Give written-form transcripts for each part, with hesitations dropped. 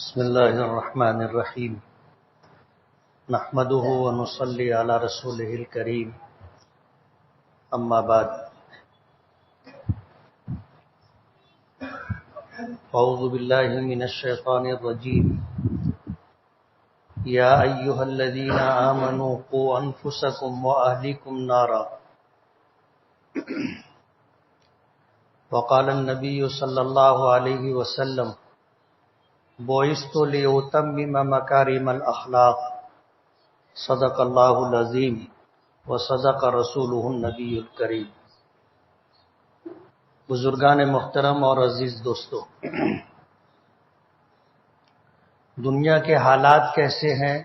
بسم الله الرحمن الرحيم نحمده ونصلي على رسوله الكريم أما بعد أعوذ بالله من الشيطان الرجيم يا أيها الذين آمنوا قوا أنفسكم وأهليكم نارا وقال النبي صلى الله عليه وسلم بعثت لأتمم مكارم الأخلاق صدق الله العظيم وصدق رسوله النبي الكريم۔ بزرگان محترم اور عزیز دوستو، دنیا کے حالات کیسے ہیں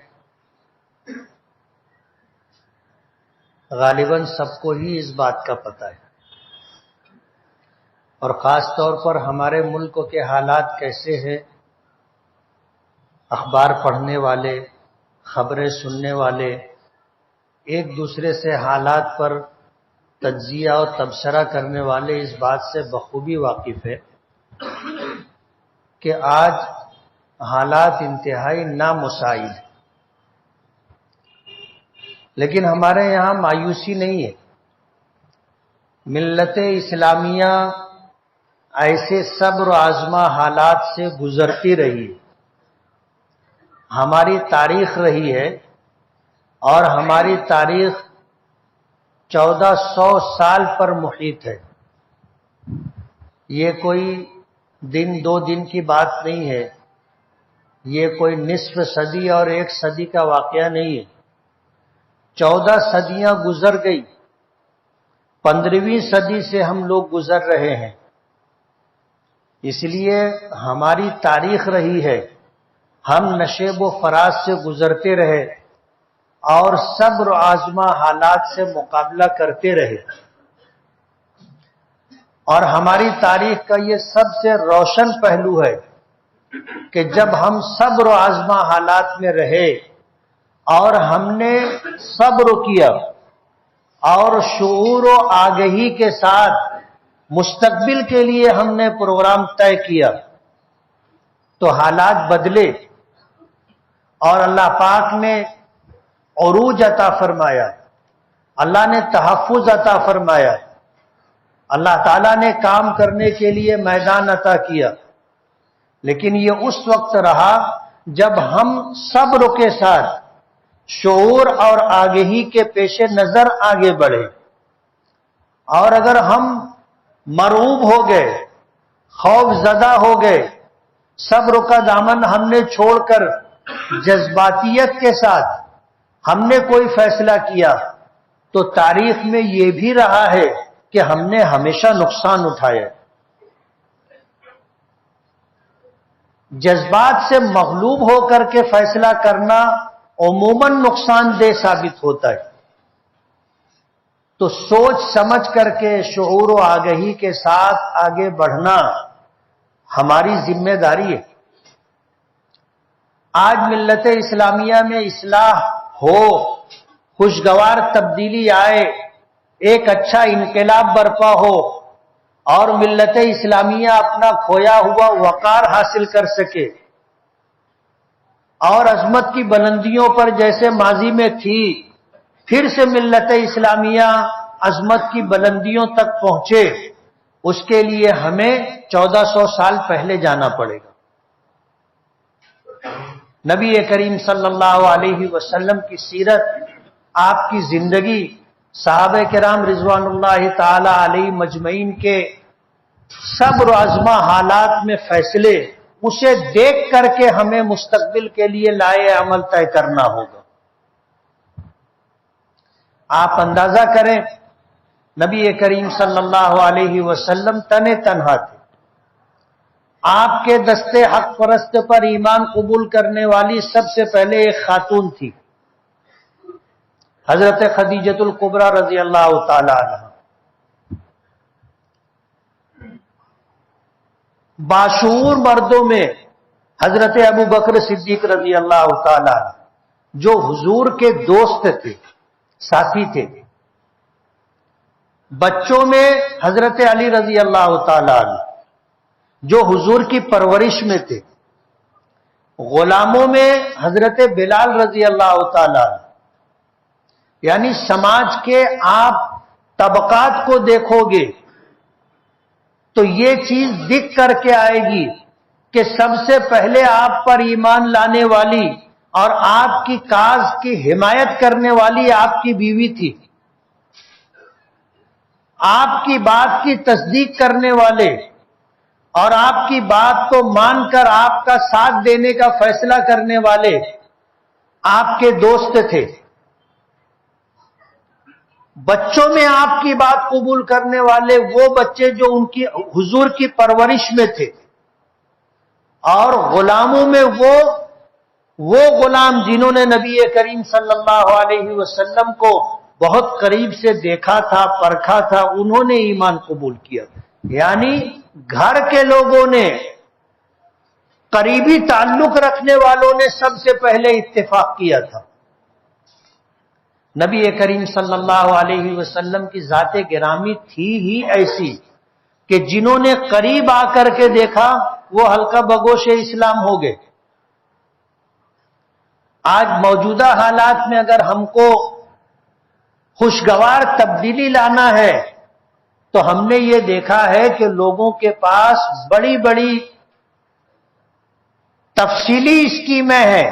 غالباً سب کو ہی اس بات کا پتہ ہے، اور خاص طور پر ہمارے ملک کے حالات کیسے ہیں اخبار پڑھنے والے، خبریں سننے والے ایک دوسرے سے حالات پر تجزیہ اور تبصرہ کرنے والے اس بات سے بخوبی واقف ہے کہ آج حالات انتہائی نامساعد ہیں، لیکن ہمارے یہاں مایوسی نہیں ہے۔ ملت اسلامیہ ایسے صبر و آزما حالات سے گزرتی رہی، ہماری تاریخ رہی ہے، اور ہماری تاریخ 1400 سال پر محیط ہے۔ یہ کوئی دن دو دن کی بات نہیں ہے، یہ کوئی نصف صدی اور ایک صدی کا واقعہ نہیں ہے۔ 14 صدیاں گزر گئی، 15ویں صدی سے ہم لوگ گزر رہے ہیں، اس لیے ہماری تاریخ رہی ہے ہم نشیب و فراز سے گزرتے رہے اور صبر و آزما حالات سے مقابلہ کرتے رہے، اور ہماری تاریخ کا یہ سب سے روشن پہلو ہے کہ جب ہم صبر و آزما حالات میں رہے اور ہم نے صبر کیا اور شعور و آگہی کے ساتھ مستقبل کے لیے ہم نے پروگرام طے کیا تو حالات بدلے، اور اللہ پاک نے عروج عطا فرمایا، اللہ نے تحفظ عطا فرمایا، اللہ تعالیٰ نے کام کرنے کے لیے میدان عطا کیا۔ لیکن یہ اس وقت رہا جب ہم صبر کے ساتھ شعور اور آگہی کے پیش نظر آگے بڑھے، اور اگر ہم مرعوب ہو گئے، خوف زدہ ہو گئے، صبر کا دامن ہم نے چھوڑ کر جذباتیت کے ساتھ ہم نے کوئی فیصلہ کیا تو تاریخ میں یہ بھی رہا ہے کہ ہم نے ہمیشہ نقصان اٹھایا۔ جذبات سے مغلوب ہو کر کے فیصلہ کرنا عموماً نقصان دہ ثابت ہوتا ہے، تو سوچ سمجھ کر کے شعور و آگہی کے ساتھ آگے بڑھنا ہماری ذمہ داری ہے۔ آج ملت اسلامیہ میں اصلاح ہو، خوشگوار تبدیلی آئے، ایک اچھا انقلاب برپا ہو اور ملت اسلامیہ اپنا کھویا ہوا وقار حاصل کر سکے اور عظمت کی بلندیوں پر جیسے ماضی میں تھی پھر سے ملت اسلامیہ عظمت کی بلندیوں تک پہنچے، اس کے لیے ہمیں 1400 سال پہلے جانا پڑے گا۔ نبی کریم صلی اللہ علیہ وسلم کی سیرت، آپ کی زندگی، صحابہ کرام رضوان اللہ تعالی علیہ مجمعین کے صبر و عزمہ حالات میں فیصلے، اسے دیکھ کر کے ہمیں مستقبل کے لیے لائے عمل طے کرنا ہوگا۔ آپ اندازہ کریں، نبی کریم صلی اللہ علیہ وسلم تنہا تھے، آپ کے دستے حق پرست پر ایمان قبول کرنے والی سب سے پہلے ایک خاتون تھی، حضرت خدیجۃ الکبریٰ رضی اللہ تعالی عنہ۔ باشعور مردوں میں حضرت ابو بکر صدیق رضی اللہ تعالی عنہ، جو حضور کے دوست تھے، ساتھی تھے۔ بچوں میں حضرت علی رضی اللہ تعالی عنہ، جو حضور کی پرورش میں تھے۔ غلاموں میں حضرت بلال رضی اللہ تعالی، یعنی سماج کے آپ طبقات کو دیکھو گے تو یہ چیز دکھ کر کے آئے گی کہ سب سے پہلے آپ پر ایمان لانے والی اور آپ کی کاز کی حمایت کرنے والی آپ کی بیوی تھی، آپ کی بات کی تصدیق کرنے والے اور آپ کی بات کو مان کر آپ کا ساتھ دینے کا فیصلہ کرنے والے آپ کے دوست تھے۔ بچوں میں آپ کی بات قبول کرنے والے وہ بچے جو ان کی حضور کی پرورش میں تھے، اور غلاموں میں وہ غلام جنہوں نے نبی کریم صلی اللہ علیہ وسلم کو بہت قریب سے دیکھا تھا، پرکھا تھا، انہوں نے ایمان قبول کیا۔ یعنی گھر کے لوگوں نے، قریبی تعلق رکھنے والوں نے سب سے پہلے اتفاق کیا تھا۔ نبی کریم صلی اللہ علیہ وسلم کی ذات گرامی تھی ہی ایسی کہ جنہوں نے قریب آ کر کے دیکھا وہ ہلکا بگوش اسلام ہو گئے۔ آج موجودہ حالات میں اگر ہم کو خوشگوار تبدیلی لانا ہے تو ہم نے یہ دیکھا ہے کہ لوگوں کے پاس بڑی بڑی تفصیلی اسکیمیں ہیں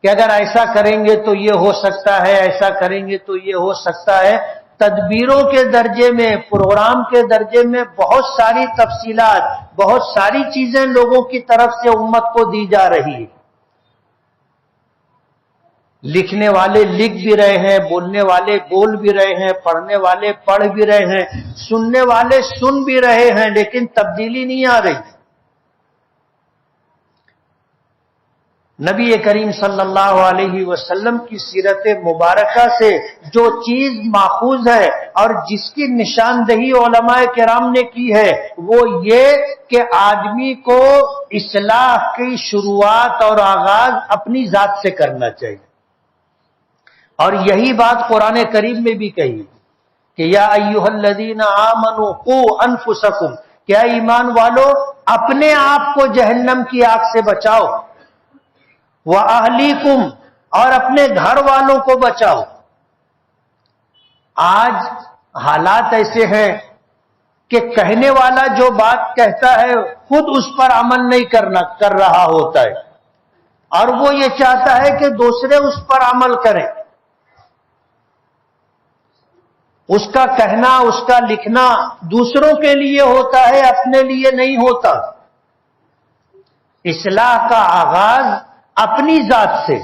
کہ اگر ایسا کریں گے تو یہ ہو سکتا ہے، ایسا کریں گے تو یہ ہو سکتا ہے۔ تدبیروں کے درجے میں، پروگرام کے درجے میں بہت ساری تفصیلات، بہت ساری چیزیں لوگوں کی طرف سے امت کو دی جا رہی ہے۔ لکھنے والے لکھ بھی رہے ہیں، بولنے والے بول بھی رہے ہیں، پڑھنے والے پڑھ بھی رہے ہیں، سننے والے سن بھی رہے ہیں، لیکن تبدیلی نہیں آ رہی۔ نبی کریم صلی اللہ علیہ وسلم کی سیرت مبارکہ سے جو چیز ماخوذ ہے اور جس کی نشاندہی علماء کرام نے کی ہے وہ یہ کہ آدمی کو اصلاح کی شروعات اور آغاز اپنی ذات سے کرنا چاہیے، اور یہی بات قرآن کریم میں بھی کہی کہ یا ایھا الذین آمنوا قوا انفسکم، کیا ایمان والو اپنے آپ کو جہنم کی آگ سے بچاؤ، وَأَهْلِيكُمْ، اور اپنے گھر والوں کو بچاؤ۔ آج حالات ایسے ہیں کہ کہنے والا جو بات کہتا ہے خود اس پر عمل نہیں کر رہا ہوتا ہے، اور وہ یہ چاہتا ہے کہ دوسرے اس پر عمل کریں۔ اس کا کہنا، اس کا لکھنا دوسروں کے لیے ہوتا ہے، اپنے لیے نہیں ہوتا۔ اصلاح کا آغاز اپنی ذات سے۔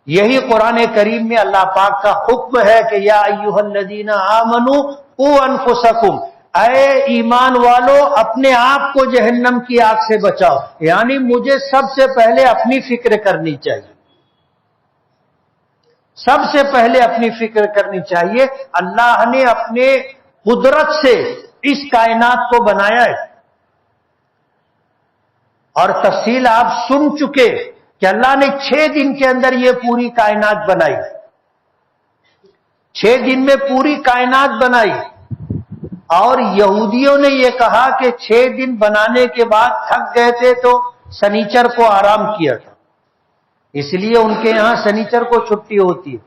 یہی قرآن کریم میں اللہ پاک کا حکم ہے کہ یا ایھا الذین آمنوا قوا انفسکم، اے ایمان والو اپنے آپ کو جہنم کی آگ سے بچاؤ، یعنی مجھے سب سے پہلے اپنی فکر کرنی چاہیے، سب سے پہلے اپنی فکر کرنی چاہیے۔ اللہ نے اپنے قدرت سے اس کائنات کو بنایا ہے، اور تفصیل آپ سن چکے کہ اللہ نے 6 دن کے اندر یہ پوری کائنات بنائی، 6 دن میں پوری کائنات بنائی۔ اور یہودیوں نے یہ کہا کہ 6 دن بنانے کے بعد تھک گئے تھے تو سنیچر کو آرام کیا تھا، اس لیے ان کے یہاں سنیچر کو چھٹی ہوتی ہے۔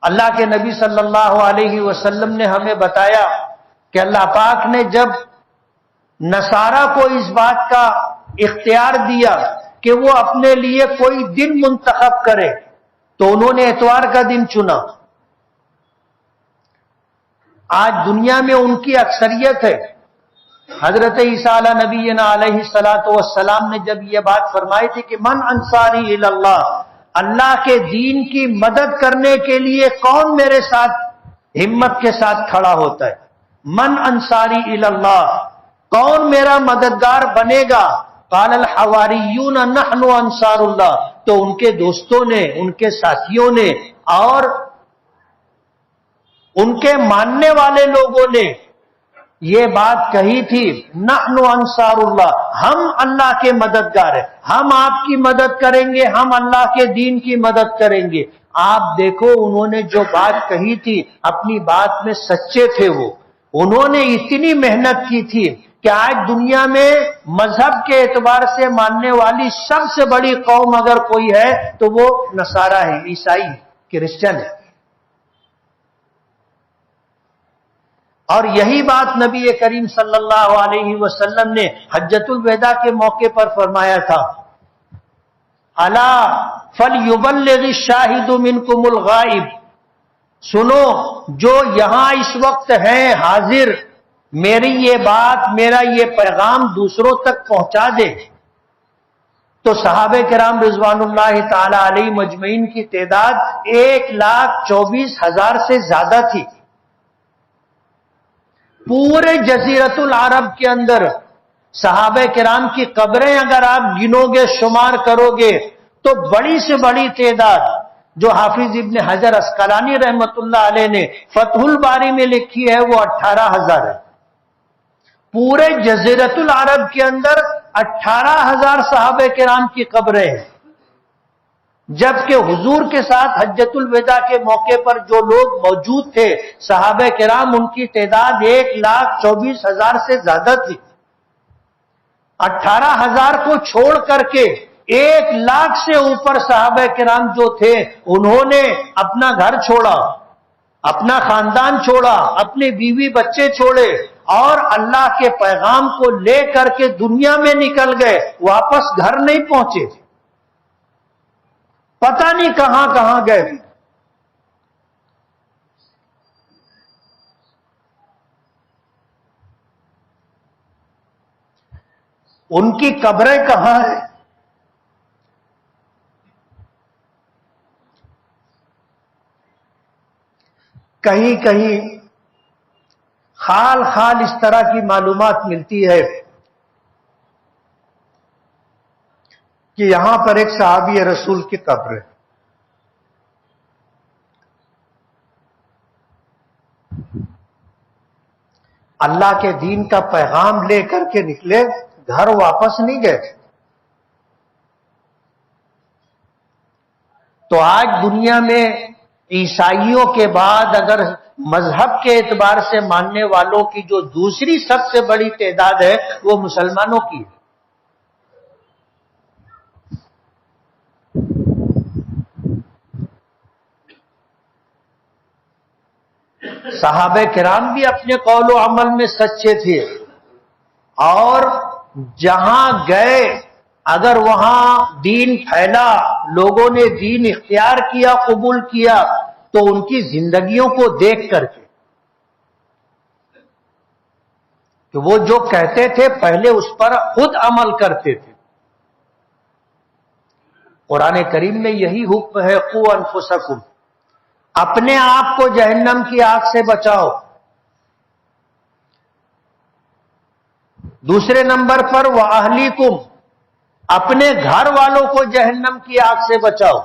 اللہ کے نبی صلی اللہ علیہ وسلم نے ہمیں بتایا کہ اللہ پاک نے جب نصارہ کو اس بات کا اختیار دیا کہ وہ اپنے لیے کوئی دن منتخب کرے تو انہوں نے اتوار کا دن چنا۔ آج دنیا میں ان کی اکثریت ہے۔ حضرت عیسیٰ علیہ نبینا علیہ الصلوۃ والسلام نے جب یہ بات فرمائی تھی کہ من انصاری الی اللہ، اللہ کے دین کی مدد کرنے کے لیے کون میرے ساتھ ہمت کے ساتھ کھڑا ہوتا ہے، من انصاری الی اللہ، کون میرا مددگار بنے گا؟ قال الحواریون نحن انصار اللہ، تو ان کے دوستوں نے، ان کے ساتھیوں نے اور ان کے ماننے والے لوگوں نے یہ بات کہی تھی، نحن انصار اللہ، ہم اللہ کے مددگار ہیں، ہم آپ کی مدد کریں گے، ہم اللہ کے دین کی مدد کریں گے۔ آپ دیکھو انہوں نے جو بات کہی تھی اپنی بات میں سچے تھے، وہ انہوں نے اتنی محنت کی تھی کہ آج دنیا میں مذہب کے اعتبار سے ماننے والی سب سے بڑی قوم اگر کوئی ہے تو وہ نصارہ ہے، عیسائی، کرسچن ہے۔ اور یہی بات نبی کریم صلی اللہ علیہ وسلم نے حجۃ الوداع کے موقع پر فرمایا تھا، الا فلیبلغ الشاہد منکم الغائب، سنو جو یہاں اس وقت ہیں حاضر، میری یہ بات، میرا یہ پیغام دوسروں تک پہنچا دے۔ تو صحابہ کرام رضوان اللہ تعالی علیہ مجمعین کی تعداد 1,24,000 سے زیادہ تھی۔ پورے جزیرۃ العرب کے اندر صحابہ کرام کی قبریں اگر آپ گنو گے، شمار کرو گے، تو بڑی سے بڑی تعداد جو حافظ ابن حجر عسقلانی رحمت اللہ علیہ نے فتح الباری میں لکھی ہے وہ 18,000 ہے۔ پورے جزیرۃ العرب کے اندر 18,000 صحابہ کرام کی قبریں ہیں، جبکہ حضور کے ساتھ حجۃ الوداع کے موقع پر جو لوگ موجود تھے صحابہ کرام، ان کی تعداد 1,24,000 سے زیادہ تھی۔ 18,000 کو چھوڑ کر کے 1,00,000 سے اوپر صحابہ کرام جو تھے انہوں نے اپنا گھر چھوڑا، اپنا خاندان چھوڑا، اپنے بیوی بچے چھوڑے اور اللہ کے پیغام کو لے کر کے دنیا میں نکل گئے، واپس گھر نہیں پہنچے، پتہ نہیں کہاں کہاں گئے۔ ان کی قبریں کہاں ہیں؟ کہیں کہیں خال خال اس طرح کی معلومات ملتی ہے کہ یہاں پر ایک صحابی رسول کی قبر ہے، اللہ کے دین کا پیغام لے کر کے نکلے، گھر واپس نہیں گئے۔ تو آج دنیا میں عیسائیوں کے بعد اگر مذہب کے اعتبار سے ماننے والوں کی جو دوسری سب سے بڑی تعداد ہے وہ مسلمانوں کی ہے۔ صحابہ کرام بھی اپنے قول و عمل میں سچے تھے، اور جہاں گئے اگر وہاں دین پھیلا، لوگوں نے دین اختیار کیا، قبول کیا، تو ان کی زندگیوں کو دیکھ کر کے کہ وہ جو کہتے تھے پہلے اس پر خود عمل کرتے تھے۔ قرآن کریم میں یہی حکم ہے، قوا انفسکم، اپنے آپ کو جہنم کی آگ سے بچاؤ۔ دوسرے نمبر پر وَأَهْلِكُمْ، اپنے گھر والوں کو جہنم کی آگ سے بچاؤ۔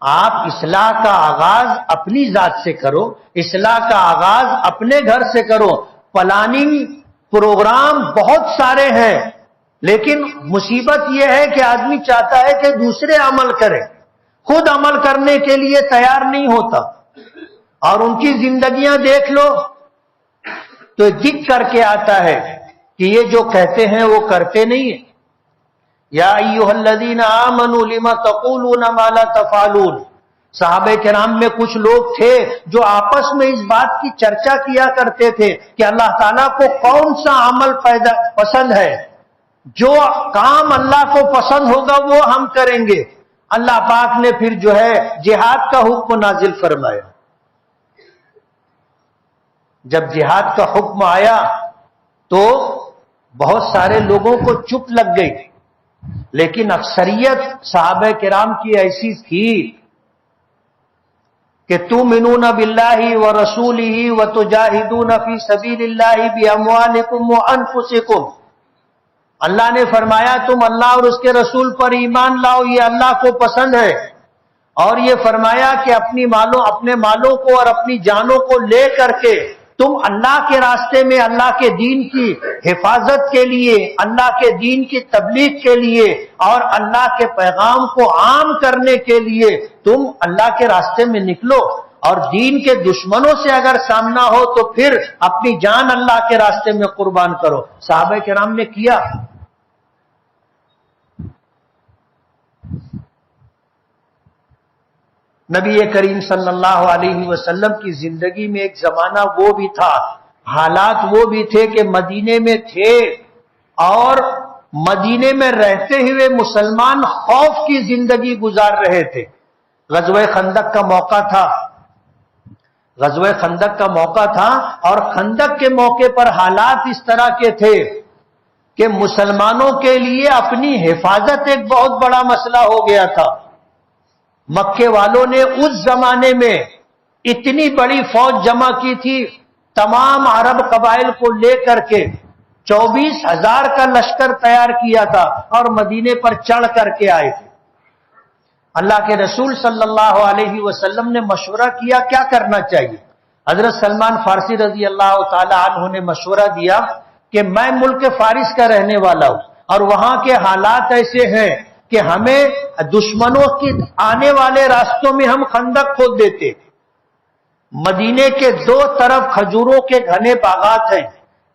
آپ اصلاح کا آغاز اپنی ذات سے کرو، اصلاح کا آغاز اپنے گھر سے کرو۔ پلاننگ پروگرام بہت سارے ہیں، لیکن مصیبت یہ ہے کہ آدمی چاہتا ہے کہ دوسرے عمل کریں، خود عمل کرنے کے لیے تیار نہیں ہوتا، اور ان کی زندگیاں دیکھ لو تو دکھ کر کے آتا ہے کہ یہ جو کہتے ہیں وہ کرتے نہیں ہیں۔ یا ایھا الذین آمنوا لم تقولون ما لا تفعلون، صحابہ کرام میں کچھ لوگ تھے جو آپس میں اس بات کی چرچا کیا کرتے تھے کہ اللہ تعالیٰ کو کون سا عمل پسند ہے، جو کام اللہ کو پسند ہوگا وہ ہم کریں گے۔ اللہ پاک نے پھر جو ہے جہاد کا حکم نازل فرمایا۔ جب جہاد کا حکم آیا تو بہت سارے لوگوں کو چپ لگ گئی، لیکن اکثریت صحابہ کرام کی ایسی تھی کہ تؤمنون باللہ ورسولہ وتجاہدون فی سبیل اللہ باموالکم وانفسکم، اللہ نے فرمایا تم اللہ اور اس کے رسول پر ایمان لاؤ، یہ اللہ کو پسند ہے، اور یہ فرمایا کہ اپنے مالوں کو اور اپنی جانوں کو لے کر کے تم اللہ کے راستے میں اللہ کے دین کی حفاظت کے لیے، اللہ کے دین کی تبلیغ کے لیے اور اللہ کے پیغام کو عام کرنے کے لیے تم اللہ کے راستے میں نکلو۔ اور دین کے دشمنوں سے اگر سامنا ہو تو پھر اپنی جان اللہ کے راستے میں قربان کرو. صحابہ کرام نے کیا. نبی کریم صلی اللہ علیہ وسلم کی زندگی میں ایک زمانہ وہ بھی تھا، حالات وہ بھی تھے کہ مدینے میں تھے اور مدینے میں رہتے ہوئے مسلمان خوف کی زندگی گزار رہے تھے. غزوہ خندق کا موقع تھا، غزوہ خندق کا موقع تھا اور خندق کے موقع پر حالات اس طرح کے تھے کہ مسلمانوں کے لیے اپنی حفاظت ایک بہت بڑا مسئلہ ہو گیا تھا. مکے والوں نے اس زمانے میں اتنی بڑی فوج جمع کی تھی، تمام عرب قبائل کو لے کر کے 24,000 کا لشکر تیار کیا تھا اور مدینے پر چڑھ کر کے آئے تھے. اللہ کے رسول صلی اللہ علیہ وسلم نے مشورہ کیا کیا کرنا چاہیے. حضرت سلمان فارسی رضی اللہ تعالی عنہ نے مشورہ دیا کہ میں ملک فارس کا رہنے والا ہوں اور وہاں کے حالات ایسے ہیں کہ ہمیں دشمنوں کے آنے والے راستوں میں ہم خندق کھود دیتے. مدینے کے دو طرف کھجوروں کے گھنے باغات ہیں،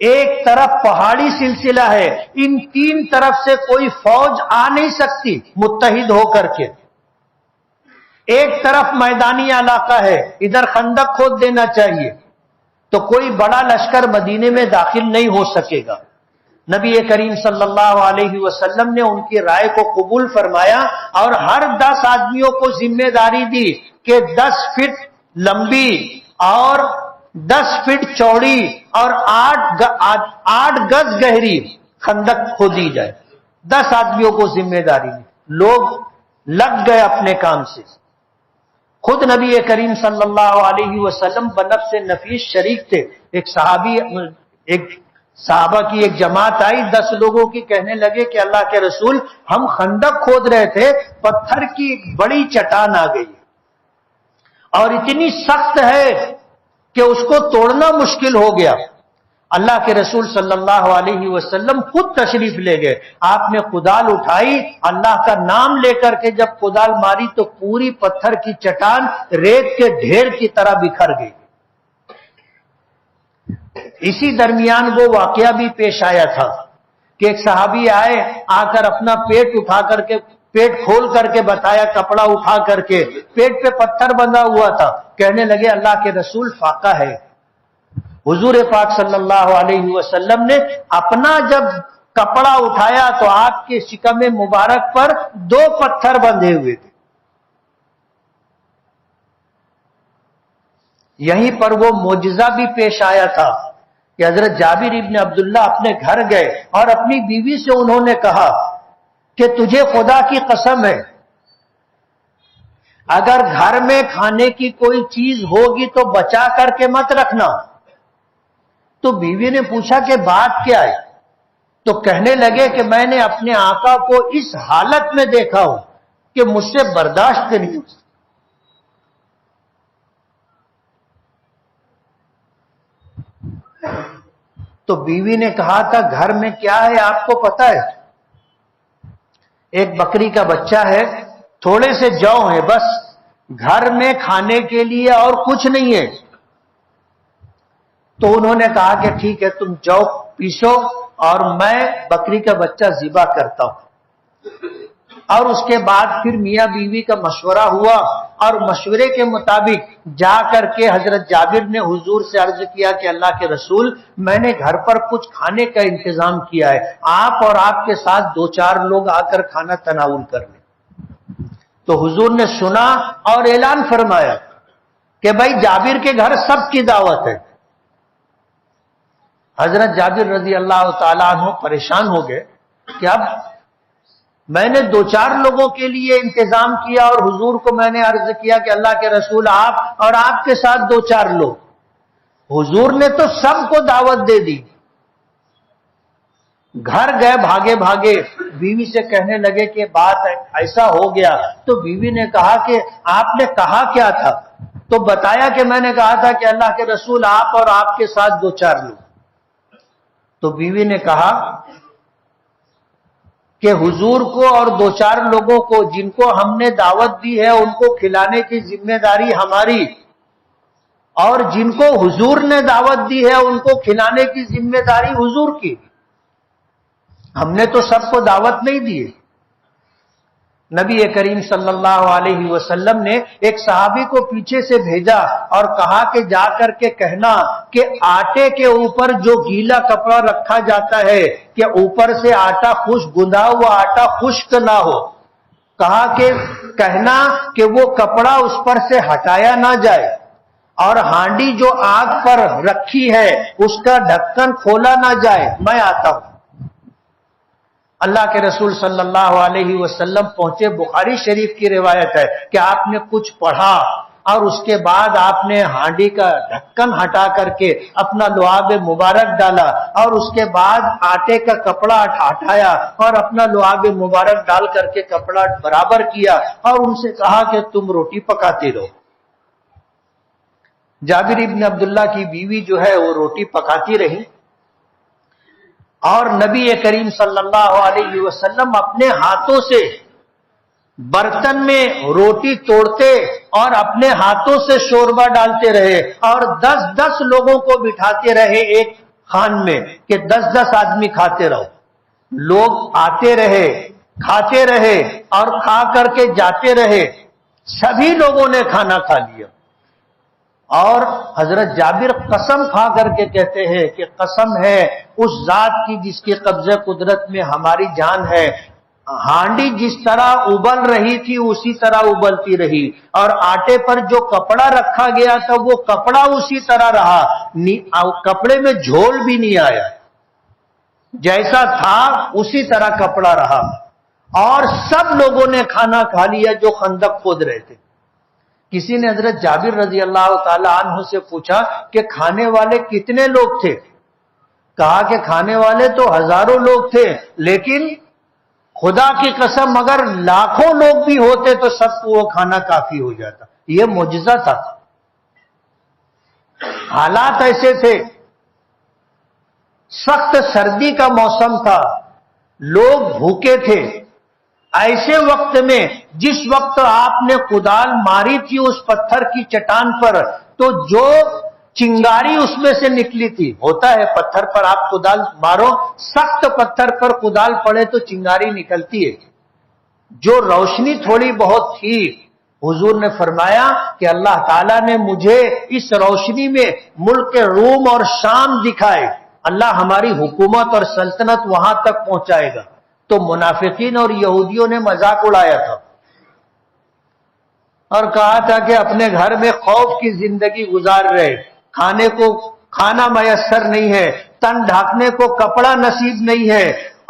ایک طرف پہاڑی سلسلہ ہے، ان تین طرف سے کوئی فوج آ نہیں سکتی متحد ہو کر کے. ایک طرف میدانی علاقہ ہے، ادھر خندق کھود دینا چاہیے تو کوئی بڑا لشکر مدینے میں داخل نہیں ہو سکے گا. نبی کریم صلی اللہ علیہ وسلم نے ان کی رائے کو قبول فرمایا اور ہر 10 آدمیوں کو ذمہ داری دی کہ 10 فٹ لمبی اور 10 فٹ چوڑی اور 8 گز گہری خندق کھودی جائے. 10 آدمیوں کو ذمہ داری دی. لوگ لگ گئے اپنے کام سے. خود نبی کریم صلی اللہ علیہ وسلم بنفس نفیس شریک تھے. ایک صحابہ کی ایک جماعت آئی 10 لوگوں کی، کہنے لگے کہ اللہ کے رسول ہم خندق کھود رہے تھے، پتھر کی ایک بڑی چٹان آ گئی اور اتنی سخت ہے کہ اس کو توڑنا مشکل ہو گیا. اللہ کے رسول صلی اللہ علیہ وسلم خود تشریف لے گئے. آپ نے کدال اٹھائی، اللہ کا نام لے کر کے جب کدال ماری تو پوری پتھر کی چٹان ریت کے ڈھیر کی طرح بکھر گئی. اسی درمیان وہ واقعہ بھی پیش آیا تھا کہ ایک صحابی آئے، آ کر اپنا پیٹ اٹھا کر کے، پیٹ کھول کر کے بتایا، کپڑا اٹھا کر کے، پیٹ پہ پتھر بندھا ہوا تھا. کہنے لگے اللہ کے رسول فاقہ ہے. حضور پاک صلی اللہ علیہ وسلم نے اپنا جب کپڑا اٹھایا تو آپ کے شکم مبارک پر 2 پتھر بندھے ہوئے تھے. یہیں پر وہ معجزہ بھی پیش آیا تھا کہ حضرت جابر ابن عبداللہ اپنے گھر گئے اور اپنی بیوی سے انہوں نے کہا کہ تجھے خدا کی قسم ہے اگر گھر میں کھانے کی کوئی چیز ہوگی تو بچا کر کے مت رکھنا. تو بیوی نے پوچھا کہ بات کیا ہے؟ تو کہنے لگے کہ میں نے اپنے آقا کو اس حالت میں دیکھا ہوں کہ مجھ سے برداشت نہیں ہو. تو بیوی نے کہا تھا گھر میں کیا ہے آپ کو پتا ہے؟ ایک بکری کا بچہ ہے، تھوڑے سے جو ہیں، بس گھر میں کھانے کے لیے اور کچھ نہیں ہے. تو انہوں نے کہا کہ ٹھیک ہے تم جو پیسو اور میں بکری کا بچہ ذبح کرتا ہوں. اور اس کے بعد پھر میاں بیوی کا مشورہ ہوا اور مشورے کے مطابق جا کر کے حضرت جابر نے حضور سے عرض کیا کہ اللہ کے رسول میں نے گھر پر کچھ کھانے کا انتظام کیا ہے، آپ اور آپ کے ساتھ 2-4 لوگ آ کر کھانا تناول کر لیں. تو حضور نے سنا اور اعلان فرمایا کہ بھائی جابر کے گھر سب کی دعوت ہے. حضرت جابر رضی اللہ تعالیٰ عنہ پریشان ہو گئے کہ اب میں نے 2-4 لوگوں کے لیے انتظام کیا اور حضور کو میں نے عرض کیا کہ اللہ کے رسول آپ اور آپ کے ساتھ 2-4 لوگ. حضور نے تو سب کو دعوت دے دی. گھر گئے بھاگے بھاگے، بیوی سے کہنے لگے کہ بات ایسا ہو گیا. تو بیوی نے کہا کہ آپ نے کہا کیا تھا؟ تو بتایا کہ میں نے کہا تھا کہ اللہ کے رسول آپ اور آپ کے ساتھ 2-4 لوگ. تو بیوی نے کہا کہ حضور کو اور 2-4 لوگوں کو جن کو ہم نے دعوت دی ہے ان کو کھلانے کی ذمہ داری ہماری. اور جن کو حضور نے دعوت دی ہے ان کو کھلانے کی ذمہ داری حضور کی. ہم نے تو سب کو دعوت نہیں دی. نبی کریم صلی اللہ علیہ وسلم نے ایک صحابی کو پیچھے سے بھیجا اور کہا کہ جا کر کے کہنا کہ آٹے کے اوپر جو گیلا کپڑا رکھا جاتا ہے کہ اوپر سے آٹا خشک گندھا ہوا آٹا خشک نہ ہو. کہا کہ کہنا کہ وہ کپڑا اس پر سے ہٹایا نہ جائے اور ہانڈی جو آگ پر رکھی ہے اس کا ڈھکن کھولا نہ جائے، میں آتا ہوں. اللہ کے رسول صلی اللہ علیہ وسلم پہنچے. بخاری شریف کی روایت ہے کہ آپ نے کچھ پڑھا اور اس کے بعد آپ نے ہانڈی کا ڈھکن ہٹا کر کے اپنا لعاب مبارک ڈالا اور اس کے بعد آٹے کا کپڑا ہٹایا اور اپنا لعاب مبارک ڈال کر کے کپڑا برابر کیا اور ان سے کہا کہ تم روٹی پکاتے رہو. جابر ابن عبداللہ کی بیوی جو ہے وہ روٹی پکاتی رہی اور نبی کریم صلی اللہ علیہ وسلم اپنے ہاتھوں سے برتن میں روٹی توڑتے اور اپنے ہاتھوں سے شوربہ ڈالتے رہے اور 10 لوگوں کو بٹھاتے رہے ایک خان میں کہ 10 آدمی کھاتے رہو. لوگ آتے رہے، کھاتے رہے اور کھا کر کے جاتے رہے. سبھی لوگوں نے کھانا کھا لیا اور حضرت جابر قسم کھا کر کے کہتے ہیں کہ قسم ہے اس ذات کی جس کے قبضہ قدرت میں ہماری جان ہے، ہانڈی جس طرح ابل رہی تھی اسی طرح ابلتی رہی اور آٹے پر جو کپڑا رکھا گیا تھا وہ کپڑا اسی طرح رہا، کپڑے میں جھول بھی نہیں آیا، جیسا تھا اسی طرح کپڑا رہا. اور سب لوگوں نے کھانا کھا لیا جو خندق کھود رہے تھے. کسی نے حضرت جابر رضی اللہ تعالی عنہ سے پوچھا کہ کھانے والے کتنے لوگ تھے؟ کہا کہ کھانے والے تو ہزاروں لوگ تھے، لیکن خدا کی قسم اگر لاکھوں لوگ بھی ہوتے تو سب کو وہ کھانا کافی ہو جاتا. یہ معجزہ تھا. حالات ایسے تھے، سخت سردی کا موسم تھا، لوگ بھوکے تھے. ایسے وقت میں جس وقت آپ نے کدال ماری تھی اس پتھر کی چٹان پر تو جو چنگاری اس میں سے نکلی تھی، ہوتا ہے پتھر پر آپ کدال مارو، سخت پتھر پر کدال پڑے تو چنگاری نکلتی ہے. جو روشنی تھوڑی بہت تھی، حضور نے فرمایا کہ اللہ تعالیٰ نے مجھے اس روشنی میں ملک روم اور شام دکھائے، اللہ ہماری حکومت اور سلطنت وہاں تک پہنچائے گا. تو منافقین اور یہودیوں نے مذاق اڑایا تھا اور کہا تھا کہ اپنے گھر میں خوف کی زندگی گزار رہے، کھانے کو کھانا میسر نہیں ہے، تن ڈھانکنے کو کپڑا نصیب نہیں ہے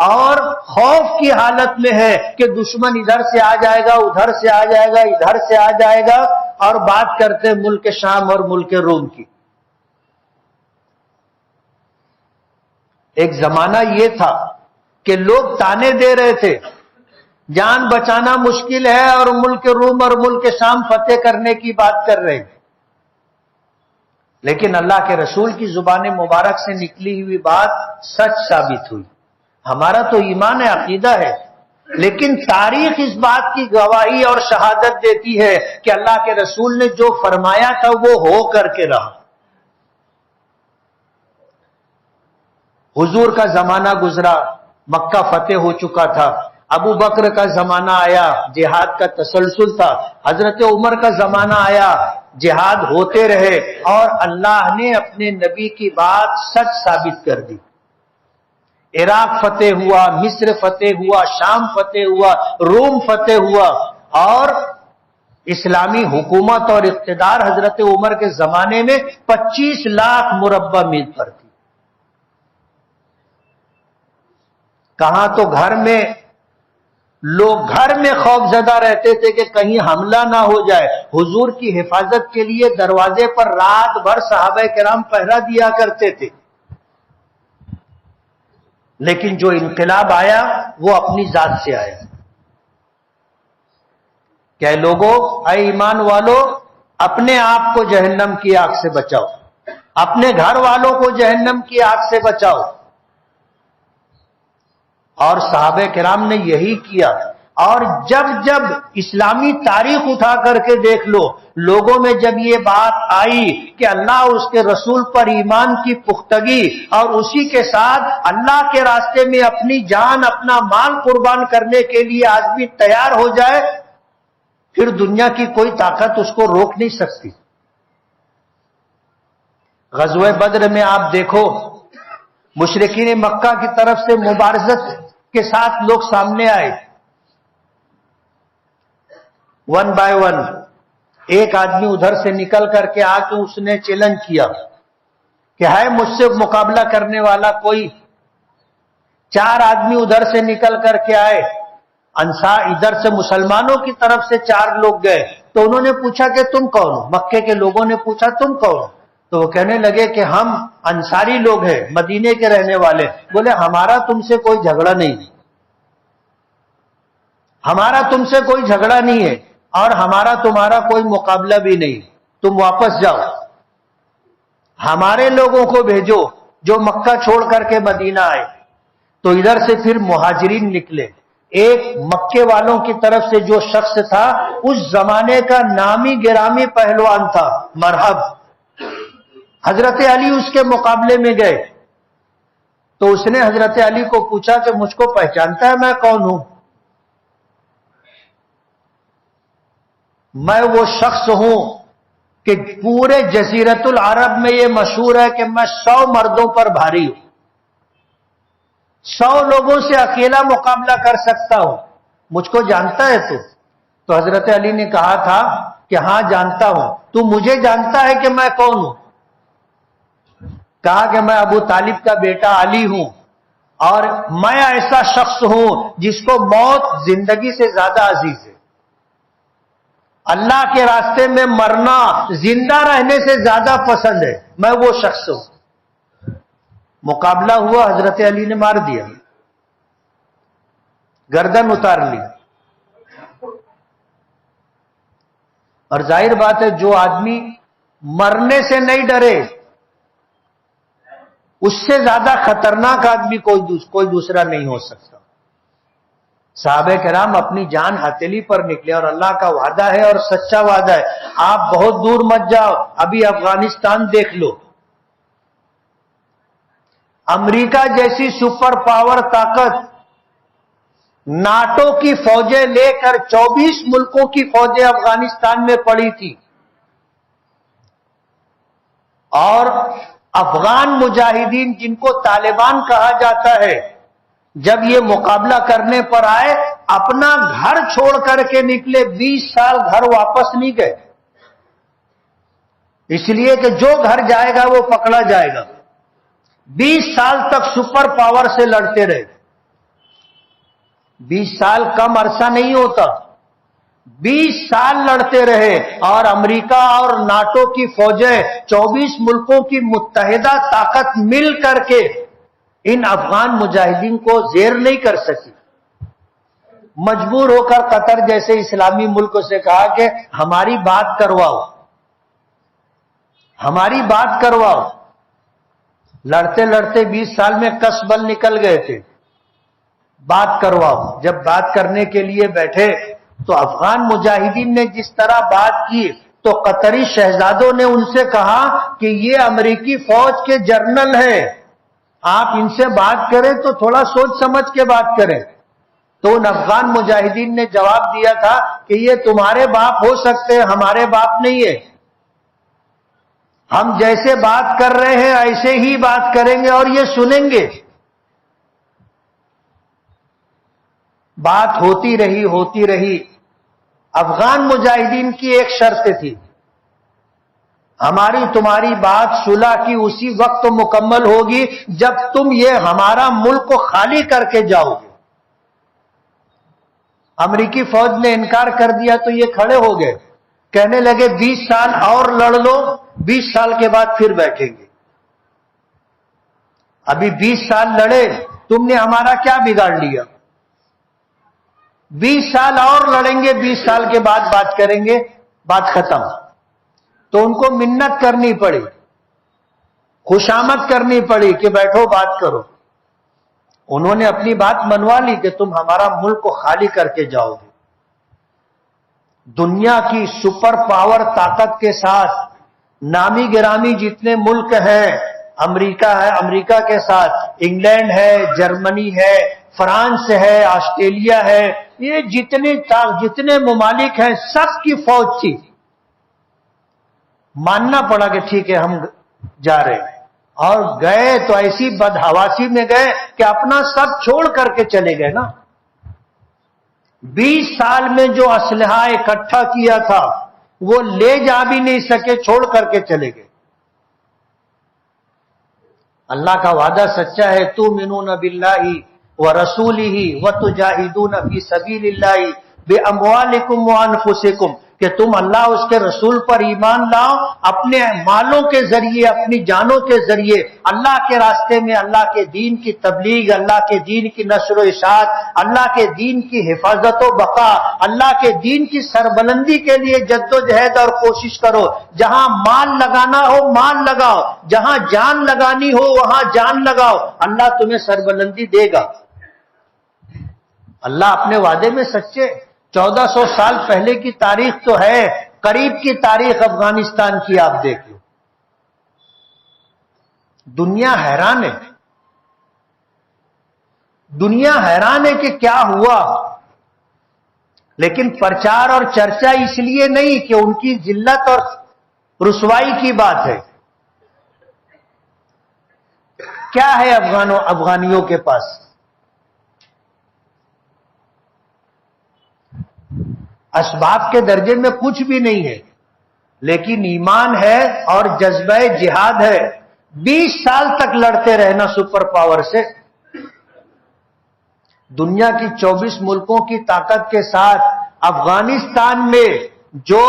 اور خوف کی حالت میں ہے کہ دشمن ادھر سے آ جائے گا، ادھر سے آ جائے گا، ادھر سے آ جائے گا. اور بات کرتے ملک شام اور ملک روم کی. ایک زمانہ یہ تھا کہ لوگ تانے دے رہے تھے جان بچانا مشکل ہے اور ملک روم اور ملک شام فتح کرنے کی بات کر رہے تھے، لیکن اللہ کے رسول کی زبان مبارک سے نکلی ہوئی بات سچ ثابت ہوئی. ہمارا تو ایمان ہے، عقیدہ ہے، لیکن تاریخ اس بات کی گواہی اور شہادت دیتی ہے کہ اللہ کے رسول نے جو فرمایا تھا وہ ہو کر کے رہا. حضور کا زمانہ گزرا، مکہ فتح ہو چکا تھا. ابو بکر کا زمانہ آیا، جہاد کا تسلسل تھا. حضرت عمر کا زمانہ آیا، جہاد ہوتے رہے اور اللہ نے اپنے نبی کی بات سچ ثابت کر دی. عراق فتح ہوا، مصر فتح ہوا، شام فتح ہوا، روم فتح ہوا اور اسلامی حکومت اور اقتدار حضرت عمر کے زمانے میں 25 لاکھ مربع میل پر تھی. کہاں تو گھر میں لوگ گھر میں خوف زدہ رہتے تھے کہ کہیں حملہ نہ ہو جائے. حضور کی حفاظت کے لیے دروازے پر رات بھر صحابہ کرام پہرا دیا کرتے تھے. لیکن جو انقلاب آیا وہ اپنی ذات سے آیا. کہ لوگوں، اے ایمان والو، اپنے آپ کو جہنم کی آگ سے بچاؤ، اپنے گھر والوں کو جہنم کی آگ سے بچاؤ. اور صحابہ کرام نے یہی کیا. اور جب جب اسلامی تاریخ اٹھا کر کے دیکھ لو، لوگوں میں جب یہ بات آئی کہ اللہ اس کے رسول پر ایمان کی پختگی اور اسی کے ساتھ اللہ کے راستے میں اپنی جان اپنا مال قربان کرنے کے لیے آدمی تیار ہو جائے، پھر دنیا کی کوئی طاقت اس کو روک نہیں سکتی۔ غزوہ بدر میں آپ دیکھو، مشرکین مکہ کی طرف سے مبارزت کے ساتھ لوگ سامنے آئے، ون بائی ون۔ ایک آدمی ادھر سے نکل کر کے آ کے اس نے چیلنج کیا کہ ہے مجھ سے مقابلہ کرنے والا کوئی؟ 4 آدمی ادھر سے نکل کر کے آئے، انصار ادھر سے مسلمانوں کی طرف سے 4 لوگ گئے، تو انہوں نے پوچھا کہ تم کون ہو؟ مکے کے لوگوں نے پوچھا تم کون ہو؟ تو وہ کہنے لگے کہ ہم انصاری لوگ ہیں، مدینے کے رہنے والے۔ بولے ہمارا تم سے کوئی جھگڑا نہیں، ہمارا تم سے کوئی جھگڑا نہیں ہے، اور ہمارا تمہارا کوئی مقابلہ بھی نہیں، تم واپس جاؤ، ہمارے لوگوں کو بھیجو جو مکہ چھوڑ کر کے مدینہ آئے۔ تو ادھر سے پھر مہاجرین نکلے۔ ایک مکے والوں کی طرف سے جو شخص تھا، اس زمانے کا نامی گرامی پہلوان تھا، مرحب، حضرت علی اس کے مقابلے میں گئے۔ تو اس نے حضرت علی کو پوچھا کہ مجھ کو پہچانتا ہے میں کون ہوں؟ میں وہ شخص ہوں کہ پورے جزیرت العرب میں یہ مشہور ہے کہ میں 100 مردوں پر بھاری ہوں، 100 لوگوں سے اکیلا مقابلہ کر سکتا ہوں، مجھ کو جانتا ہے تو حضرت علی نے کہا تھا کہ ہاں جانتا ہوں۔ تو مجھے جانتا ہے کہ میں کون ہوں؟ کہا کہ میں ابو طالب کا بیٹا علی ہوں، اور میں ایسا شخص ہوں جس کو موت زندگی سے زیادہ عزیز ہے، اللہ کے راستے میں مرنا زندہ رہنے سے زیادہ پسند ہے، میں وہ شخص ہوں۔ مقابلہ ہوا، حضرت علی نے مار دیا، گردن اتار لی۔ اور ظاہر بات ہے جو آدمی مرنے سے نہیں ڈرے، اس سے زیادہ خطرناک آدمی کوئی دوسرا نہیں ہو سکتا۔ صحابہ کرام اپنی جان ہتھیلی پر نکلے، اور اللہ کا وعدہ ہے اور سچا وعدہ ہے، آپ بہت دور مت جاؤ، ابھی افغانستان دیکھ لو، امریکہ جیسی سپر پاور طاقت ناٹو کی فوجیں لے کر 24 ملکوں کی فوجیں افغانستان میں پڑی تھی، اور افغان مجاہدین جن کو طالبان کہا جاتا ہے، جب یہ مقابلہ کرنے پر آئے اپنا گھر چھوڑ کر کے نکلے، 20 سال گھر واپس نہیں گئے، اس لیے کہ جو گھر جائے گا وہ پکڑا جائے گا۔ 20 سال تک سپر پاور سے لڑتے رہے۔ 20 سال کم عرصہ نہیں ہوتا، 20 سال لڑتے رہے، اور امریکہ اور ناٹو کی فوجیں 24 ملکوں کی متحدہ طاقت مل کر کے ان افغان مجاہدین کو زیر نہیں کر سکی۔ مجبور ہو کر قطر جیسے اسلامی ملک سے کہا کہ ہماری بات کرواؤ، ہماری بات کرواؤ۔ لڑتے لڑتے 20 سال میں کس بل نکل گئے تھے، بات کرواؤ۔ جب بات کرنے کے لیے بیٹھے تو افغان مجاہدین نے جس طرح بات کی، تو قطری شہزادوں نے ان سے کہا کہ یہ امریکی فوج کے جنرل ہیں، آپ ان سے بات کریں تو تھوڑا سوچ سمجھ کے بات کریں۔ تو ان افغان مجاہدین نے جواب دیا تھا کہ یہ تمہارے باپ ہو سکتے ہیں، ہمارے باپ نہیں ہے، ہم جیسے بات کر رہے ہیں ایسے ہی بات کریں گے اور یہ سنیں گے۔ بات ہوتی رہی۔ افغان مجاہدین کی ایک شرط تھی، ہماری تمہاری بات صلح کی اسی وقت مکمل ہوگی جب تم یہ ہمارا ملک کو خالی کر کے جاؤ گے۔ امریکی فوج نے انکار کر دیا تو یہ کھڑے ہو گئے، کہنے لگے 20 سال اور لڑ لو، 20 سال کے بعد پھر بیٹھیں گے۔ ابھی 20 سال لڑے، تم نے ہمارا کیا بگاڑ لیا؟ 20 سال اور لڑیں گے، 20 سال کے بعد بات کریں گے، بات ختم۔ تو ان کو منت کرنی پڑی، خوشامد کرنی پڑی کہ بیٹھو بات کرو۔ انہوں نے اپنی بات منوا لی کہ تم ہمارا ملک کو خالی کر کے جاؤ گے. دنیا کی سپر پاور طاقت کے ساتھ نامی گرامی جتنے ملک ہیں، امریکہ ہے، امریکہ کے ساتھ انگلینڈ ہے، جرمنی ہے، فرانس ہے، آسٹریلیا ہے، یہ جتنے ممالک ہیں سب کی فوج تھی. ماننا پڑا کہ ٹھیک ہے ہم جا رہے ہیں، اور گئے تو ایسی بدحواسی میں گئے کہ اپنا سب چھوڑ کر کے چلے گئے نا. 20 سال میں جو اسلحہ اکٹھا کیا تھا وہ لے جا بھی نہیں سکے، چھوڑ کر کے چلے گئے. اللہ کا وعدہ سچا ہے، تؤمنون باللہ ورسولہ وتجاہدون فی سبیل اللہ باموالکم وانفسکم، کہ تم اللہ اس کے رسول پر ایمان لاؤ اپنے مالوں کے ذریعے، اپنی جانوں کے ذریعے، اللہ کے راستے میں اللہ کے دین کی تبلیغ، اللہ کے دین کی نشر و اشاعت، اللہ کے دین کی حفاظت و بقا، اللہ کے دین کی سربلندی کے لیے جد و جہد اور کوشش کرو. جہاں مال لگانا ہو مال لگاؤ، جہاں جان لگانی ہو وہاں جان لگاؤ، اللہ تمہیں سربلندی دے گا. اللہ اپنے وعدے میں سچے. 1400 سال پہلے کی تاریخ تو ہے، قریب کی تاریخ افغانستان کی آپ دیکھ لو. دنیا حیران ہے، دنیا حیران ہے کہ کیا ہوا. لیکن پرچار اور چرچا اس لیے نہیں کہ ان کی ذلت اور رسوائی کی بات ہے. کیا ہے افغانیوں کے پاس؟ اسباب کے درجے میں کچھ بھی نہیں ہے، لیکن ایمان ہے اور جذبہ جہاد ہے. 20 سال تک لڑتے رہنا سپر پاور سے. دنیا کی 24 ملکوں کی طاقت کے ساتھ افغانستان میں جو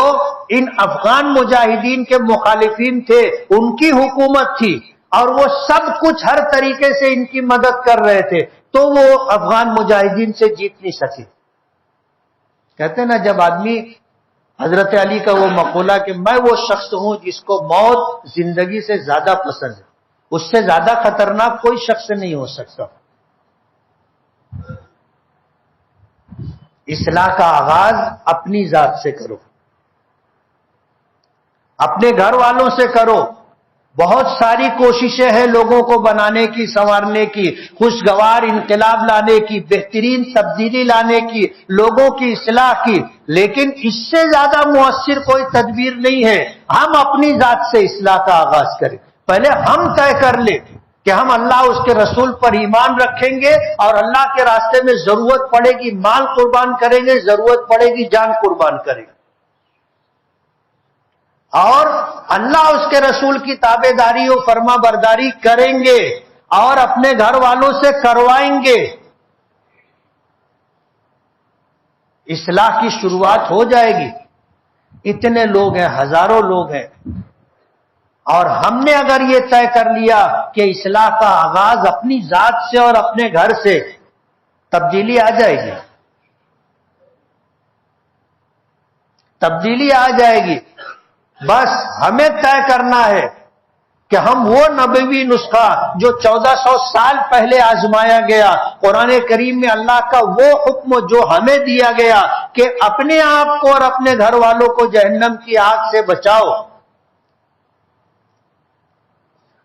ان افغان مجاہدین کے مخالفین تھے ان کی حکومت تھی، اور وہ سب کچھ ہر طریقے سے ان کی مدد کر رہے تھے، تو وہ افغان مجاہدین سے جیت نہیں سکے. کہتے ہیں نا جب آدمی، حضرت علی کا وہ مقولہ کہ میں وہ شخص ہوں جس کو موت زندگی سے زیادہ پسند ہے، اس سے زیادہ خطرناک کوئی شخص نہیں ہو سکتا. اصلاح کا آغاز اپنی ذات سے کرو، اپنے گھر والوں سے کرو. بہت ساری کوششیں ہیں لوگوں کو بنانے کی، سنوارنے کی، خوشگوار انقلاب لانے کی، بہترین تبدیلی لانے کی، لوگوں کی اصلاح کی، لیکن اس سے زیادہ مؤثر کوئی تدبیر نہیں ہے. ہم اپنی ذات سے اصلاح کا آغاز کریں. پہلے ہم طے کر لیں کہ ہم اللہ اس کے رسول پر ایمان رکھیں گے، اور اللہ کے راستے میں ضرورت پڑے گی مال قربان کریں گے، ضرورت پڑے گی جان قربان کریں گے، اور اللہ اس کے رسول کی تابع داری و فرما برداری کریں گے، اور اپنے گھر والوں سے کروائیں گے. اصلاح کی شروعات ہو جائے گی. اتنے لوگ ہیں، ہزاروں لوگ ہیں، اور ہم نے اگر یہ طے کر لیا کہ اصلاح کا آغاز اپنی ذات سے اور اپنے گھر سے، تبدیلی آ جائے گی، تبدیلی آ جائے گی. بس ہمیں طے کرنا ہے کہ ہم وہ نبوی نسخہ جو 1400 سال پہلے آزمایا گیا، قرآن کریم میں اللہ کا وہ حکم جو ہمیں دیا گیا کہ اپنے آپ کو اور اپنے گھر والوں کو جہنم کی آگ سے بچاؤ.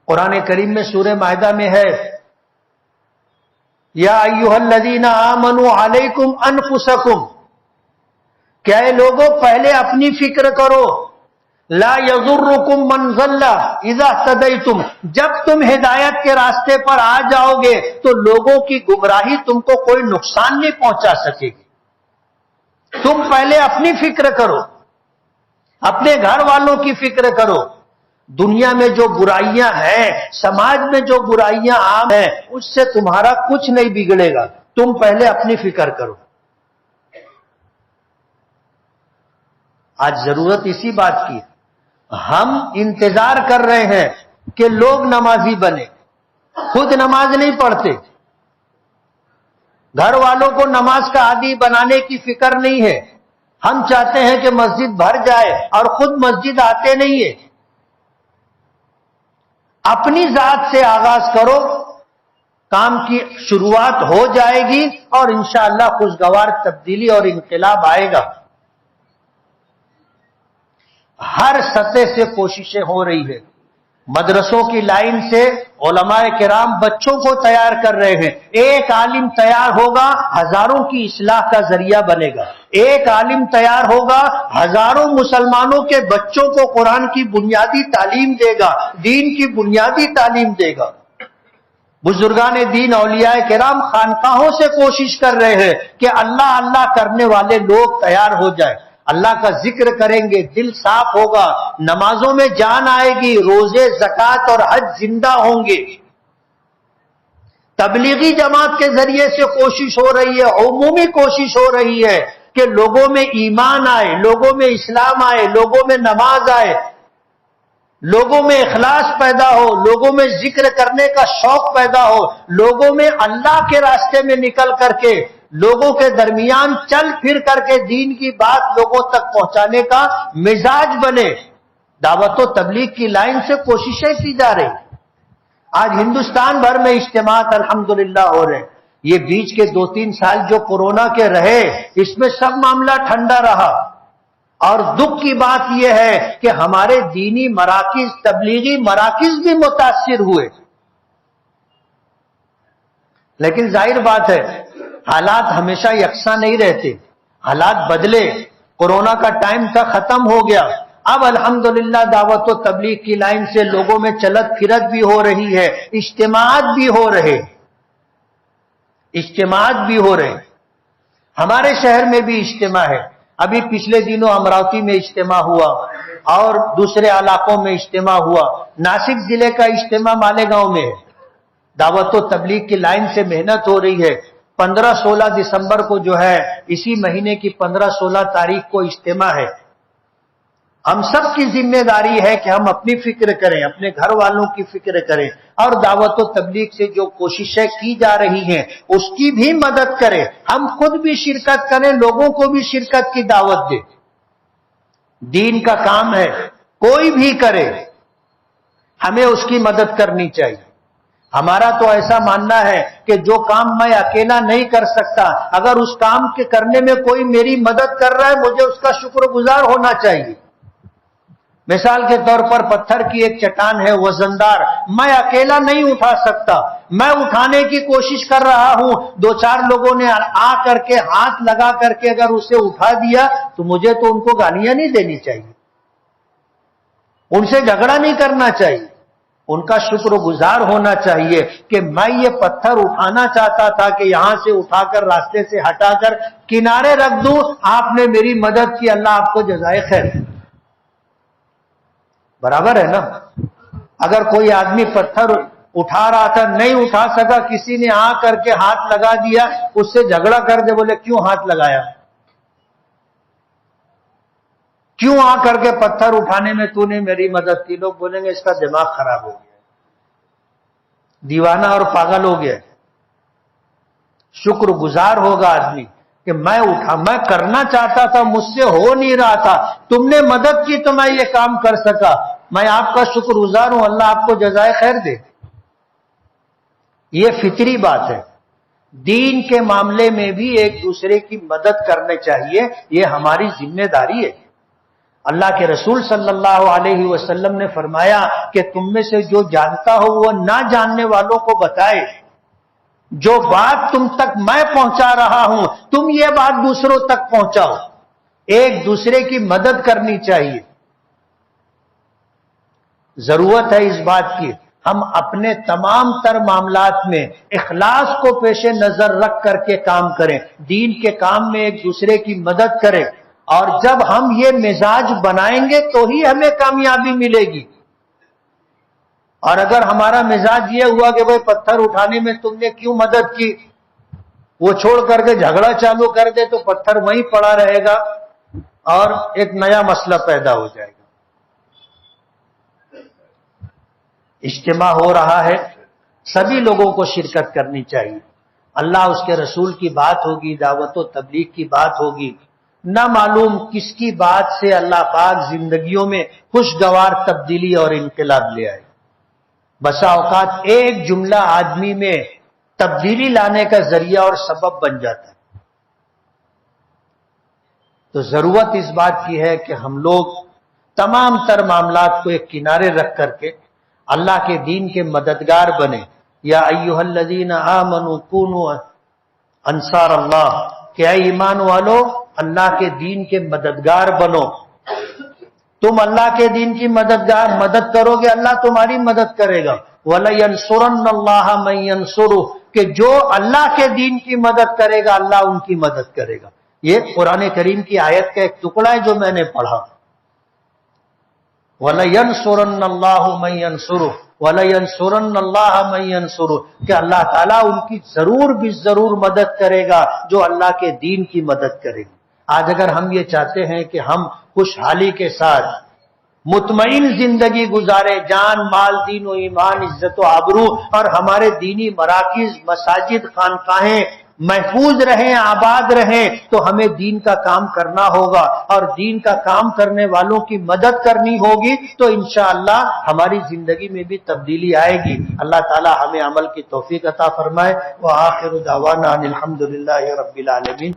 قرآن کریم میں سورہ مائدہ میں ہے، یا ایھا الذین آمنوا علیکم انفسکم، کہ اے لوگوں پہلے اپنی فکر کرو. لا یضرکم من ضل اذا اهتدیتم، جب تم ہدایت کے راستے پر آ جاؤ گے تو لوگوں کی گمراہی تم کو کوئی نقصان نہیں پہنچا سکے گی. تم پہلے اپنی فکر کرو، اپنے گھر والوں کی فکر کرو. دنیا میں جو برائیاں ہیں، سماج میں جو برائیاں عام ہیں، اس سے تمہارا کچھ نہیں بگڑے گا. تم پہلے اپنی فکر کرو. آج ضرورت اسی بات کی. ہم انتظار کر رہے ہیں کہ لوگ نمازی بنے، خود نماز نہیں پڑھتے. گھر والوں کو نماز کا عادی بنانے کی فکر نہیں ہے. ہم چاہتے ہیں کہ مسجد بھر جائے اور خود مسجد آتے نہیں ہیں. اپنی ذات سے آغاز کرو، کام کی شروعات ہو جائے گی اور انشاءاللہ خوشگوار تبدیلی اور انقلاب آئے گا۔ ہر سطح سے کوششیں ہو رہی ہے، مدرسوں کی لائن سے علماء کرام بچوں کو تیار کر رہے ہیں۔ ایک عالم تیار ہوگا، ہزاروں کی اصلاح کا ذریعہ بنے گا۔ ایک عالم تیار ہوگا، ہزاروں مسلمانوں کے بچوں کو قرآن کی بنیادی تعلیم دے گا، دین کی بنیادی تعلیم دے گا۔ بزرگان دین اولیاء کرام خانقاہوں سے کوشش کر رہے ہیں کہ اللہ اللہ کرنے والے لوگ تیار ہو جائیں، اللہ کا ذکر کریں گے، دل صاف ہوگا، نمازوں میں جان آئے گی، روزے، زکوٰۃ اور حج زندہ ہوں گے۔ تبلیغی جماعت کے ذریعے سے کوشش ہو رہی ہے، عمومی کوشش ہو رہی ہے کہ لوگوں میں ایمان آئے، لوگوں میں اسلام آئے، لوگوں میں نماز آئے، لوگوں میں اخلاص پیدا ہو، لوگوں میں ذکر کرنے کا شوق پیدا ہو، لوگوں میں اللہ کے راستے میں نکل کر کے لوگوں کے درمیان چل پھر کر کے دین کی بات لوگوں تک پہنچانے کا مزاج بنے۔ دعوت و تبلیغ کی لائن سے کوششیں کی جا رہی۔ آج ہندوستان بھر میں اجتماعات الحمدللہ ہو رہے ہیں۔ یہ بیچ کے 2-3 سال جو کورونا کے رہے، اس میں سب معاملہ ٹھنڈا رہا، اور دکھ کی بات یہ ہے کہ ہمارے دینی مراکز، تبلیغی مراکز بھی متاثر ہوئے۔ لیکن ظاہر بات ہے حالات ہمیشہ یکساں نہیں رہتے، حالات بدلے، کورونا کا ٹائم تھا، ختم ہو گیا۔ اب الحمدللہ دعوت و تبلیغ کی لائن سے لوگوں میں چلت پھرت بھی ہو رہی ہے، اجتماعات بھی ہو رہے، اجتماعات بھی ہو رہے۔ ہمارے شہر میں بھی اجتماع ہے، ابھی پچھلے دنوں امراوتی میں اجتماع ہوا اور دوسرے علاقوں میں اجتماع ہوا۔ ناسک ضلع کا اجتماع مالیگاؤں میں ہے۔ دعوت و تبلیغ کی لائن سے محنت ہو رہی ہے۔ 15-16 دسمبر کو جو ہے، اسی مہینے کی 15-16 تاریخ کو اجتماع ہے۔ ہم سب کی ذمہ داری ہے کہ ہم اپنی فکر کریں، اپنے گھر والوں کی فکر کریں، اور دعوت و تبلیغ سے جو کوششیں کی جا رہی ہیں اس کی بھی مدد کریں۔ ہم خود بھی شرکت کریں، لوگوں کو بھی شرکت کی دعوت دیں۔ دین کا کام ہے، کوئی بھی کرے، ہمیں اس کی مدد کرنی چاہیے۔ ہمارا تو ایسا ماننا ہے کہ جو کام میں اکیلا نہیں کر سکتا، اگر اس کام کے کرنے میں کوئی میری مدد کر رہا ہے، مجھے اس کا شکر گزار ہونا چاہیے۔ مثال کے طور پر پتھر کی ایک چٹان ہے وزندار، میں اکیلا نہیں اٹھا سکتا، میں اٹھانے کی کوشش کر رہا ہوں، 2-4 لوگوں نے آ کر کے ہاتھ لگا کر کے اگر اسے اٹھا دیا تو مجھے تو ان کو گالیاں نہیں دینی چاہیے، ان سے جھگڑا نہیں کرنا چاہیے، ان کا شکر گزار ہونا چاہیے کہ میں یہ پتھر اٹھانا چاہتا تھا کہ یہاں سے اٹھا کر راستے سے ہٹا کر کنارے رکھ دوں، آپ نے میری مدد کی، اللہ آپ کو جزائے خیر۔ برابر ہے نا؟ اگر کوئی آدمی پتھر اٹھا رہا تھا، نہیں اٹھا سکا، کسی نے آ کر کے ہاتھ لگا دیا، اس سے جھگڑا کر دے، بولے کیوں ہاتھ لگایا، کیوں آ کر کے پتھر اٹھانے میں تو نے میری مدد کی؟ لوگ بولیں گے اس کا دماغ خراب ہو گیا، دیوانہ اور پاگل ہو گیا۔ شکر گزار ہوگا آدمی کہ میں اٹھا، میں کرنا چاہتا تھا، مجھ سے ہو نہیں رہا تھا، تم نے مدد کی تو میں یہ کام کر سکا، میں آپ کا شکر گزار ہوں، اللہ آپ کو جزائے خیر دے۔ یہ فطری بات ہے۔ دین کے معاملے میں بھی ایک دوسرے کی مدد کرنے چاہیے، یہ ہماری ذمہ داری ہے۔ اللہ کے رسول صلی اللہ علیہ وسلم نے فرمایا کہ تم میں سے جو جانتا ہو وہ نہ جاننے والوں کو بتائے، جو بات تم تک میں پہنچا رہا ہوں تم یہ بات دوسروں تک پہنچاؤ۔ ایک دوسرے کی مدد کرنی چاہیے۔ ضرورت ہے اس بات کی ہم اپنے تمام تر معاملات میں اخلاص کو پیش نظر رکھ کر کے کام کریں، دین کے کام میں ایک دوسرے کی مدد کریں، اور جب ہم یہ مزاج بنائیں گے تو ہی ہمیں کامیابی ملے گی۔ اور اگر ہمارا مزاج یہ ہوا کہ بھئی پتھر اٹھانے میں تم نے کیوں مدد کی، وہ چھوڑ کر کے جھگڑا چالو کر دے تو پتھر وہیں پڑا رہے گا اور ایک نیا مسئلہ پیدا ہو جائے گا۔ اجتماع ہو رہا ہے، سبھی لوگوں کو شرکت کرنی چاہیے۔ اللہ اس کے رسول کی بات ہوگی، دعوت و تبلیغ کی بات ہوگی، نہ معلوم کس کی بات سے اللہ پاک زندگیوں میں خوشگوار تبدیلی اور انقلاب لے آئے۔ بسا اوقات ایک جملہ آدمی میں تبدیلی لانے کا ذریعہ اور سبب بن جاتا ہے۔ تو ضرورت اس بات کی ہے کہ ہم لوگ تمام تر معاملات کو ایک کنارے رکھ کر کے اللہ کے دین کے مددگار بنے۔ یا ایھا الذین آمنوا کونوا انصار اللہ، کہ اے ایمان والو اللہ کے دین کے مددگار بنو۔ تم اللہ کے دین کی مدد کرو گے، اللہ تمہاری مدد کرے گا۔ وَلَيَنْصُرَنَّ اللَّهَ مَن يَنْصُرُهُ، کہ جو اللہ کے دین کی مدد کرے گا اللہ ان کی مدد کرے گا۔ یہ قرآن کریم کی آیت کا ایک ٹکڑا ہے جو میں نے پڑھا۔ وَلَيَنْصُرَنَّ اللَّهُ مَن يَنْصُرُهُ وَلَيَنْصُرَنَّ اللَّهَ مَن يَنْصُرُهُ، کہ اللہ تعالیٰ ان کی ضرور مدد کرے گا جو اللہ کے دین کی مدد کرے گا۔ آج اگر ہم یہ چاہتے ہیں کہ ہم خوشحالی کے ساتھ مطمئن زندگی گزارے، جان مال دین و ایمان عزت و آبرو، اور ہمارے دینی مراکز مساجد خانقاہیں محفوظ رہیں آباد رہیں، تو ہمیں دین کا کام کرنا ہوگا اور دین کا کام کرنے والوں کی مدد کرنی ہوگی، تو انشاءاللہ ہماری زندگی میں بھی تبدیلی آئے گی۔ اللہ تعالی ہمیں عمل کی توفیق عطا فرمائے۔ وآخر دعوانا ان الحمدللہ رب العالمین۔